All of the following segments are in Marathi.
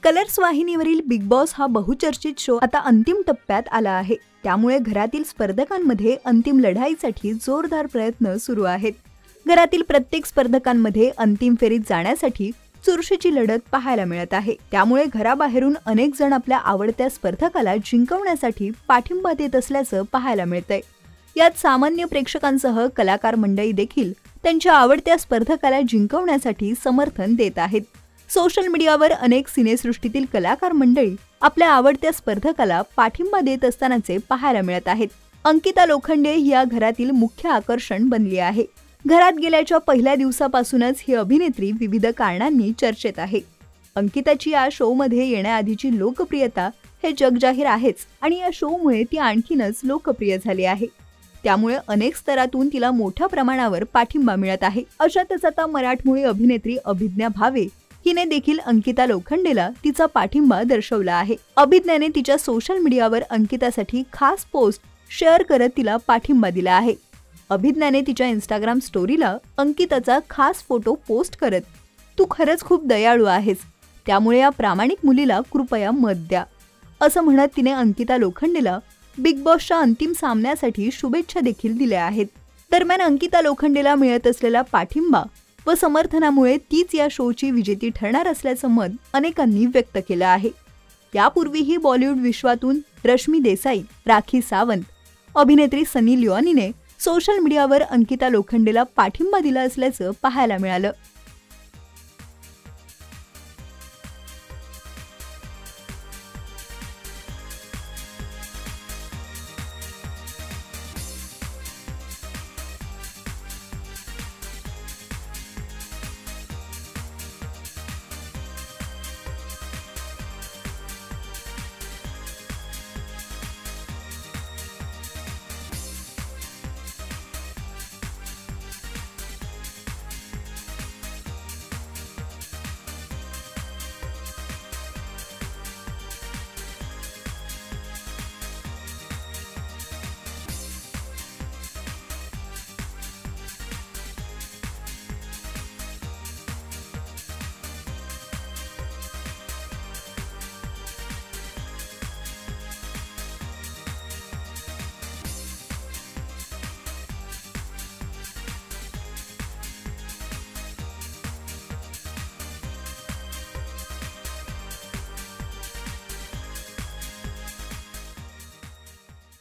कलर्स वाहिनीवरील बिग बॉस हा बहुचर्चित शो आता अंतिम टप्प्यात आला आहे। त्यामुळे घरातील स्पर्धकांमध्ये अंतिम लढाईसाठी जोरदार प्रयत्न सुरू आहेत। घरातील प्रत्येक स्पर्धकांमध्ये अंतिम फेरीत जाण्यासाठी चुरशीची लढत पाहायला मिळत आहे। त्यामुळे घराबाहेरून अनेक जण आपल्या आवडत्या स्पर्धकाला जिंकवण्यासाठी पाठिंबा देत असल्याचं पाहायला मिळतंय। यात सामान्य प्रेक्षकांसह कलाकार मंडळी देखील त्यांच्या आवडत्या स्पर्धकाला जिंकवण्यासाठी समर्थन देत आहेत। सोशल मीडियावर अनेक सिनेसृष्टीतील कलाकार मंडळी आपल्या आवडत्या स्पर्धकाला पाठिंबा देत असतानाचे पाहायला मिळत आहेत। अंकिता लोखंडे या घरातील मुख्य आकर्षण बनली आहे। घरात गेल्याच्या पहिल्या दिवसापासूनच ही अभिनेत्री विविध कारणांनी चर्चेत आहे। अंकिताची या शो मध्ये येण्याआधीची लोकप्रियता हे जगजाहीर आहेच आणि या शो मुळे ती आणखीनच लोकप्रिय झाली आहे। त्यामुळे अनेक स्तरातून तिला मोठ्या प्रमाणावर पाठिंबा मिळत आहे। अशातच आता मराठमोळी अभिनेत्री अभिज्ञा भावे हिने देखील अंकिता लोखंडेला तिचा पाठिंबा दर्शवला आहे। अभिज्ञाने तिच्या सोशल मीडियावर अंकितासाठी खास पोस्ट शेअर करत तिला पाठिंबा दिला आहे। अभिज्ञाने तिच्या इंस्टाग्राम स्टोरीला अंकिताचा खास फोटो पोस्ट करत "तू खरंच खूप दयाळू आहेस, त्यामुळे या प्रामाणिक मुलीला कृपया मत द्या" असं म्हणत तिने अंकिता लोखंडेला बिग बॉसच्या अंतिम सामन्यासाठी शुभेच्छा देखील दिल्या आहेत। दरम्यान अंकिता लोखंडेला मिळत असलेला पाठिंबा व समर्थनामुळे तीच या शोची विजेती ठरणार असल्याचं मत अनेकांनी व्यक्त केलं आहे। यापूर्वीही बॉलिवूड विश्वातून रश्मी देसाई, राखी सावंत, अभिनेत्री सनी लिओनीने सोशल मीडियावर अंकिता लोखंडेला पाठिंबा दिला असल्याचं पाहायला मिळालं।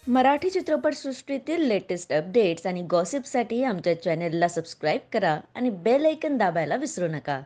मराठी चित्रपटसृष्टीतील लेटेस्ट अपडेट्स आणि गॉसिपसाठी आमच्या चॅनेलला सबस्क्राईब करा आणि बेल आयकॉन दाबायला विसरू नका।